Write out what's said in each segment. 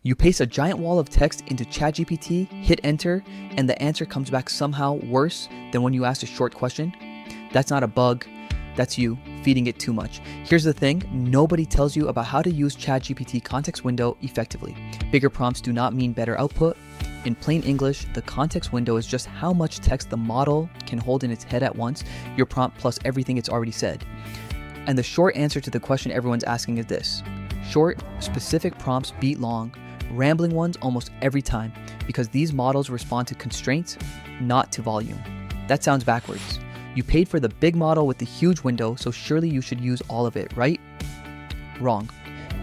You paste a giant wall of text into ChatGPT, hit enter, and the answer comes back somehow worse than when you asked a short question. That's not a bug, that's you feeding it too much. Here's the thing, nobody tells you about how to use ChatGPT context window effectively. Bigger prompts do not mean better output. In plain English, the context window is just how much text the model can hold in its head at once, your prompt plus everything it's already said. And the short answer to the question everyone's asking is this. Short, specific prompts beat long, rambling ones almost every time, because these models respond to constraints, not to volume. That sounds backwards. You paid for the big model with the huge window, so surely you should use all of it, right? Wrong.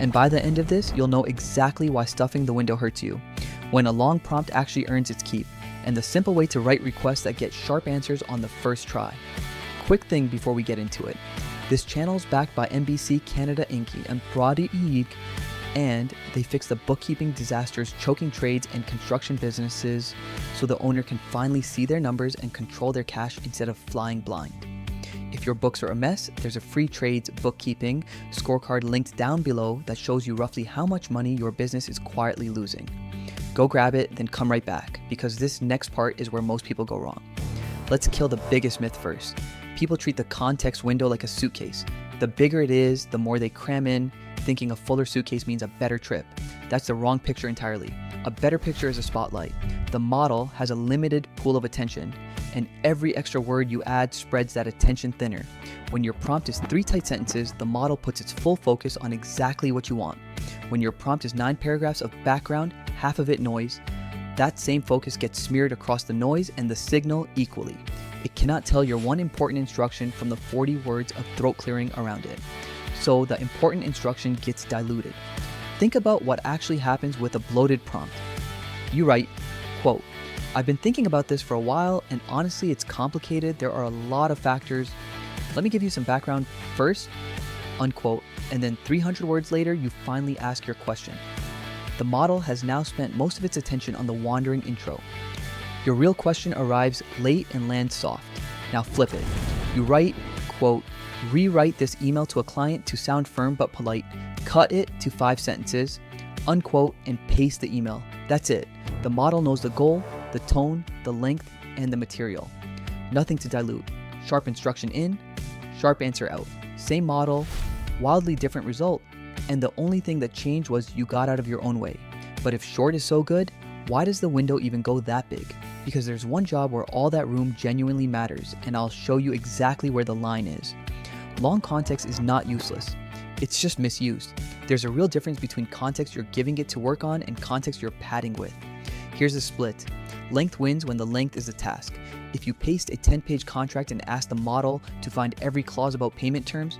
And by the end of this, you'll know exactly why stuffing the window hurts you, when a long prompt actually earns its keep, and the simple way to write requests that get sharp answers on the first try. Quick thing before we get into it. This channel is backed by NBC Canada Inc. and Brady Eeg, and they fix the bookkeeping disasters choking trades and construction businesses so the owner can finally see their numbers and control their cash instead of flying blind. If your books are a mess, there's a free trades bookkeeping scorecard linked down below that shows you roughly how much money your business is quietly losing. Go grab it, then come right back, because this next part is where most people go wrong. Let's kill the biggest myth first. People treat the context window like a suitcase. The bigger it is, the more they cram in, thinking a fuller suitcase means a better trip. That's the wrong picture entirely. A better picture is a spotlight. The model has a limited pool of attention, and every extra word you add spreads that attention thinner. When your prompt is 3 tight sentences, the model puts its full focus on exactly what you want. When your prompt is 9 paragraphs of background, half of it noise, that same focus gets smeared across the noise and the signal equally. It cannot tell your one important instruction from the 40 words of throat clearing around it. So the important instruction gets diluted. Think about what actually happens with a bloated prompt. You write, quote, "I've been thinking about this for a while, and honestly it's complicated. There are a lot of factors. Let me give you some background first," unquote, and then 300 words later you finally ask your question. The model has now spent most of its attention on the wandering intro. Your real question arrives late and lands soft. Now flip it. You write, quote, "Rewrite this email to a client to sound firm but polite. Cut it to 5 sentences, unquote, and paste the email." That's it. The model knows the goal, the tone, the length, and the material. Nothing to dilute. Sharp instruction in, sharp answer out. Same model, wildly different result, and the only thing that changed was you got out of your own way. But if short is so good, why does the window even go that big? Because there's one job where all that room genuinely matters, and I'll show you exactly where the line is. Long context is not useless. It's just misused. There's a real difference between context you're giving it to work on and context you're padding with. Here's the split. Length wins when the length is the task. If you paste a 10-page contract and ask the model to find every clause about payment terms,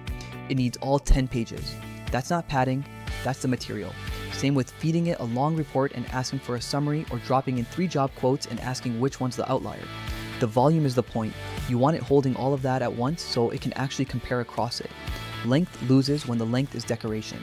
it needs all 10 pages. That's not padding, that's the material. Same with feeding it a long report and asking for a summary, or dropping in 3 job quotes and asking which one's the outlier. The volume is the point. You want it holding all of that at once so it can actually compare across it. Length loses when the length is decoration.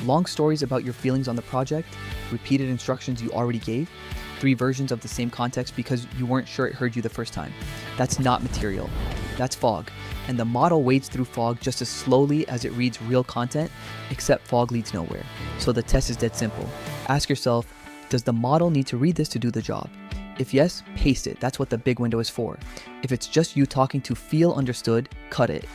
Long stories about your feelings on the project, repeated instructions you already gave, 3 versions of the same context because you weren't sure it heard you the first time. That's not material. That's fog. And the model wades through fog just as slowly as it reads real content, except fog leads nowhere. So the test is dead simple. Ask yourself, does the model need to read this to do the job? If yes, paste it. That's what the big window is for. If it's just you talking to feel understood, cut it.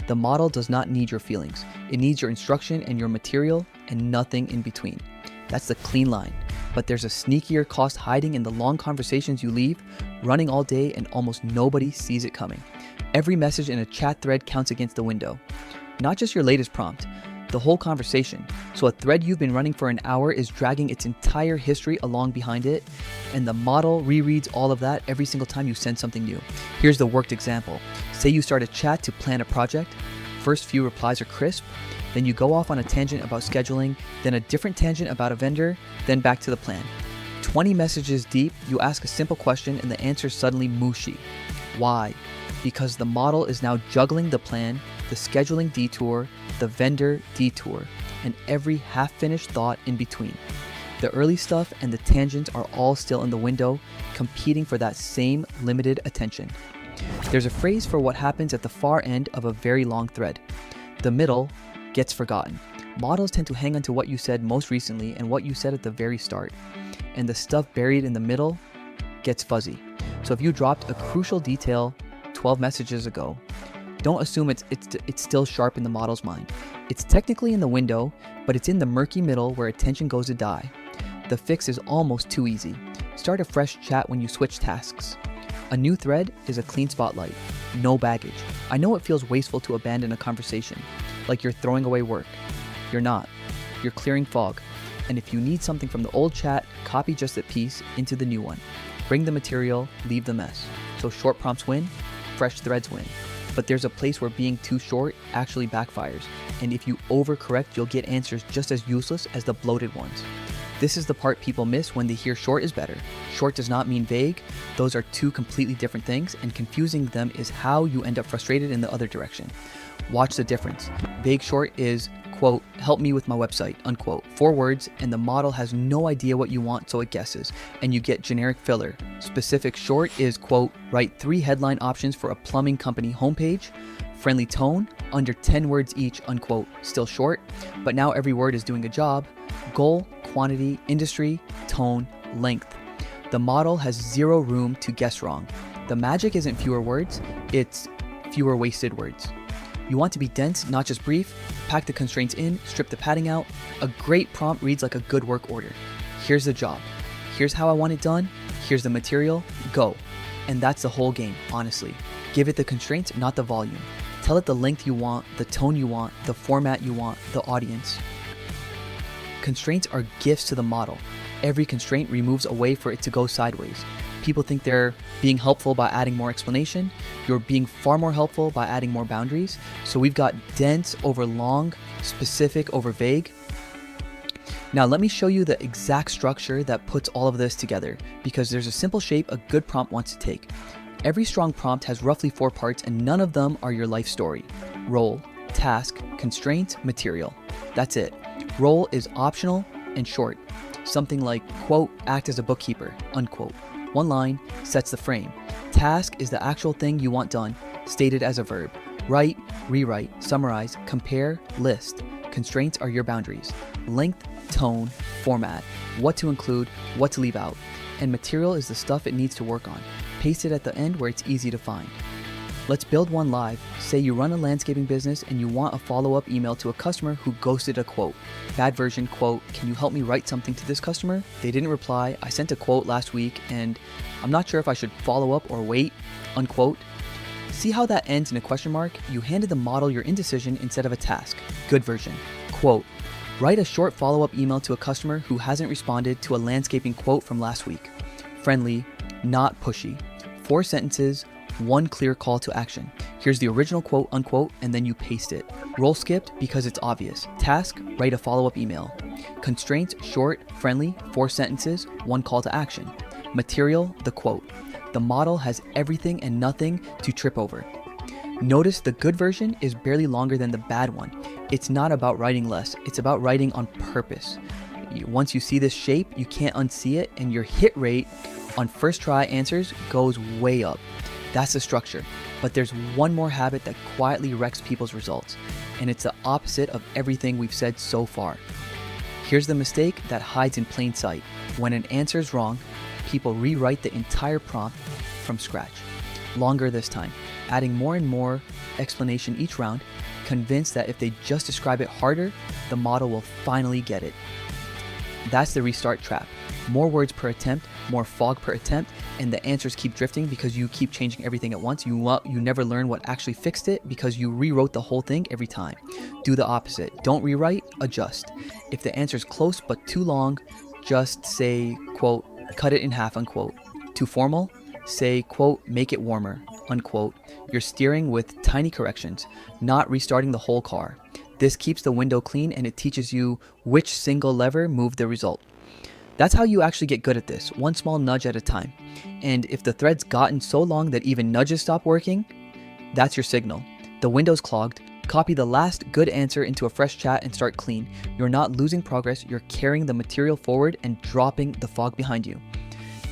The model does not need your feelings. It needs your instruction and your material and nothing in between. That's the clean line. But there's a sneakier cost hiding in the long conversations you leave, running all day, and almost nobody sees it coming. Every message in a chat thread counts against the window. Not just your latest prompt, the whole conversation. So a thread you've been running for an hour is dragging its entire history along behind it, and the model rereads all of that every single time you send something new. Here's the worked example. Say you start a chat to plan a project. First few replies are crisp, then you go off on a tangent about scheduling, then a different tangent about a vendor, then back to the plan. 20 messages deep, you ask a simple question and the answer is suddenly mushy. Why? Because the model is now juggling the plan, the scheduling detour, the vendor detour, and every half-finished thought in between. The early stuff and the tangents are all still in the window, competing for that same limited attention. There's a phrase for what happens at the far end of a very long thread. The middle gets forgotten. Models tend to hang on to what you said most recently and what you said at the very start, and the stuff buried in the middle gets fuzzy. So if you dropped a crucial detail 12 messages ago, don't assume it's still sharp in the model's mind. It's technically in the window, but it's in the murky middle where attention goes to die. The fix is almost too easy. Start a fresh chat when you switch tasks. A new thread is a clean spotlight, no baggage. I know it feels wasteful to abandon a conversation, like you're throwing away work. You're not. You're clearing fog. And if you need something from the old chat, copy just that piece into the new one. Bring the material, leave the mess. So short prompts win, fresh threads win. But there's a place where being too short actually backfires. And if you overcorrect, you'll get answers just as useless as the bloated ones. This is the part people miss when they hear short is better. Short does not mean vague. Those are two completely different things, and confusing them is how you end up frustrated in the other direction. Watch the difference. Vague short is, quote, help me with my website, unquote. 4 words, and the model has no idea what you want, so it guesses, and you get generic filler. Specific short is, quote, write 3 headline options for a plumbing company homepage. Friendly tone, under 10 words each, unquote. Still short, but now every word is doing a job. Goal, quantity, industry, tone, length. The model has 0 room to guess wrong. The magic isn't fewer words, it's fewer wasted words. You want to be dense, not just brief. Pack the constraints in, strip the padding out. A great prompt reads like a good work order. Here's the job. Here's how I want it done. Here's the material. Go. And that's the whole game, honestly. Give it the constraints, not the volume. Tell it the length you want, the tone you want, the format you want, the audience. Constraints are gifts to the model. Every constraint removes a way for it to go sideways. People think they're being helpful by adding more explanation. You're being far more helpful by adding more boundaries. So we've got dense over long, specific over vague. Now let me show you the exact structure that puts all of this together, because there's a simple shape a good prompt wants to take. Every strong prompt has roughly 4 parts, and none of them are your life story. Role, task, constraint, material. That's it. Role is optional and short. Something like, quote, act as a bookkeeper, unquote. 1 line sets the frame. Task is the actual thing you want done, stated as a verb. Write, rewrite, summarize, compare, list. Constraints are your boundaries. Length, tone, format, what to include, what to leave out. And material is the stuff it needs to work on. Paste it at the end where it's easy to find. Let's build one live. Say you run a landscaping business and you want a follow-up email to a customer who ghosted a quote. Bad version, quote, can you help me write something to this customer? They didn't reply. I sent a quote last week and I'm not sure if I should follow up or wait, unquote. See how that ends in a question mark? You handed the model your indecision instead of a task. Good version, quote, write a short follow-up email to a customer who hasn't responded to a landscaping quote from last week. Friendly, not pushy. 4 sentences, 1 clear call to action. Here's the original quote, unquote, and then you paste it. Role skipped because it's obvious. Task, write a follow-up email. Constraints, short, friendly, 4 sentences, 1 call to action. Material, the quote. The model has everything and nothing to trip over. Notice the good version is barely longer than the bad one. It's not about writing less, it's about writing on purpose. Once you see this shape, you can't unsee it, and your hit rate on first try answers goes way up. That's the structure. But there's one more habit that quietly wrecks people's results, and it's the opposite of everything we've said so far. Here's the mistake that hides in plain sight. When an answer is wrong, people rewrite the entire prompt from scratch. Longer this time, adding more and more explanation each round, convinced that if they just describe it harder, the model will finally get it. That's the restart trap. More words per attempt, more fog per attempt, and the answers keep drifting because you keep changing everything at once. You never learn what actually fixed it because you rewrote the whole thing every time. Do the opposite. Don't rewrite, adjust. If the answer is close but too long, just say, quote, cut it in half, unquote. Too formal? Say, quote, make it warmer, unquote. You're steering with tiny corrections, not restarting the whole car. This keeps the window clean and it teaches you which single lever moved the result. That's how you actually get good at this, one small nudge at a time. And if the thread's gotten so long that even nudges stop working, that's your signal. The window's clogged. Copy the last good answer into a fresh chat and start clean. You're not losing progress, you're carrying the material forward and dropping the fog behind you.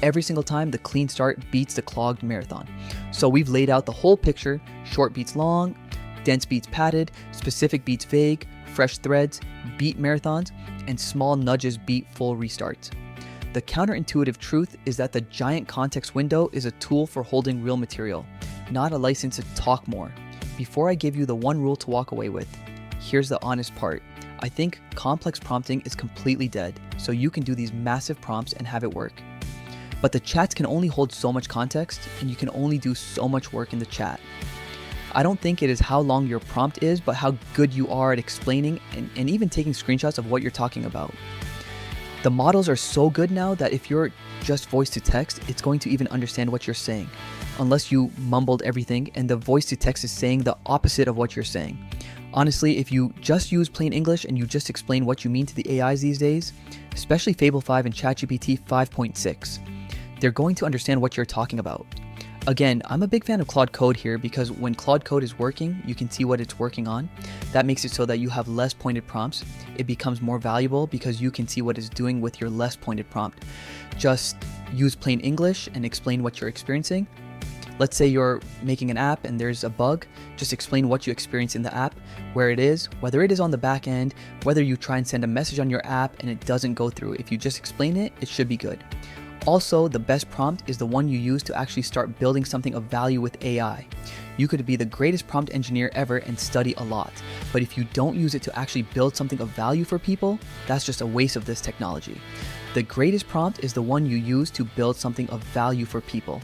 Every single time, the clean start beats the clogged marathon. So we've laid out the whole picture. Short beats long, dense beats padded, specific beats vague, fresh threads beat marathons, and small nudges beat full restarts. The counterintuitive truth is that the giant context window is a tool for holding real material, not a license to talk more. Before I give you the one rule to walk away with, here's the honest part. I think complex prompting is completely dead, so you can do these massive prompts and have it work. But the chats can only hold so much context, and you can only do so much work in the chat. I don't think it is how long your prompt is, but how good you are at explaining and even taking screenshots of what you're talking about. The models are so good now that if you're just voice to text, it's going to even understand what you're saying, unless you mumbled everything and the voice to text is saying the opposite of what you're saying. Honestly, if you just use plain English and you just explain what you mean to the AIs these days, especially Fable 5 and ChatGPT 5.6, they're going to understand what you're talking about. Again, I'm a big fan of Claude Code here because when Claude Code is working, you can see what it's working on. That makes it so that you have less pointed prompts. It becomes more valuable because you can see what it's doing with your less pointed prompt. Just use plain English and explain what you're experiencing. Let's say you're making an app and there's a bug. Just explain what you experience in the app, where it is, whether it is on the back end, whether you try and send a message on your app and it doesn't go through. If you just explain it, it should be good. Also, the best prompt is the one you use to actually start building something of value with AI. You could be the greatest prompt engineer ever and study a lot, but if you don't use it to actually build something of value for people, that's just a waste of this technology. The greatest prompt is the one you use to build something of value for people.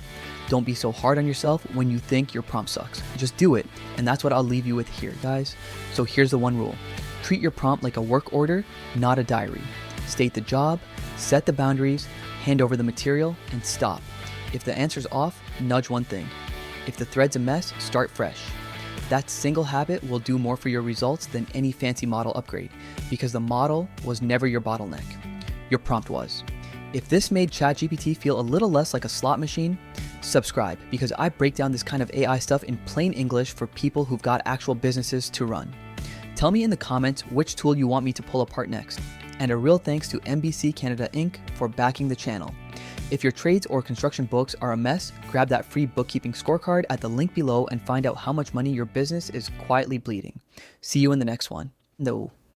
Don't be so hard on yourself when you think your prompt sucks. Just do it, and that's what I'll leave you with here, guys. So here's the one rule. Treat your prompt like a work order, not a diary. State the job, set the boundaries, hand over the material, and stop. If the answer's off, nudge one thing. If the thread's a mess, start fresh. That single habit will do more for your results than any fancy model upgrade, because the model was never your bottleneck. Your prompt was. If this made ChatGPT feel a little less like a slot machine, subscribe, because I break down this kind of AI stuff in plain English for people who've got actual businesses to run. Tell me in the comments which tool you want me to pull apart next. And a real thanks to MBC Canada Inc. for backing the channel. If your trades or construction books are a mess, grab that free bookkeeping scorecard at the link below and find out how much money your business is quietly bleeding. See you in the next one. No.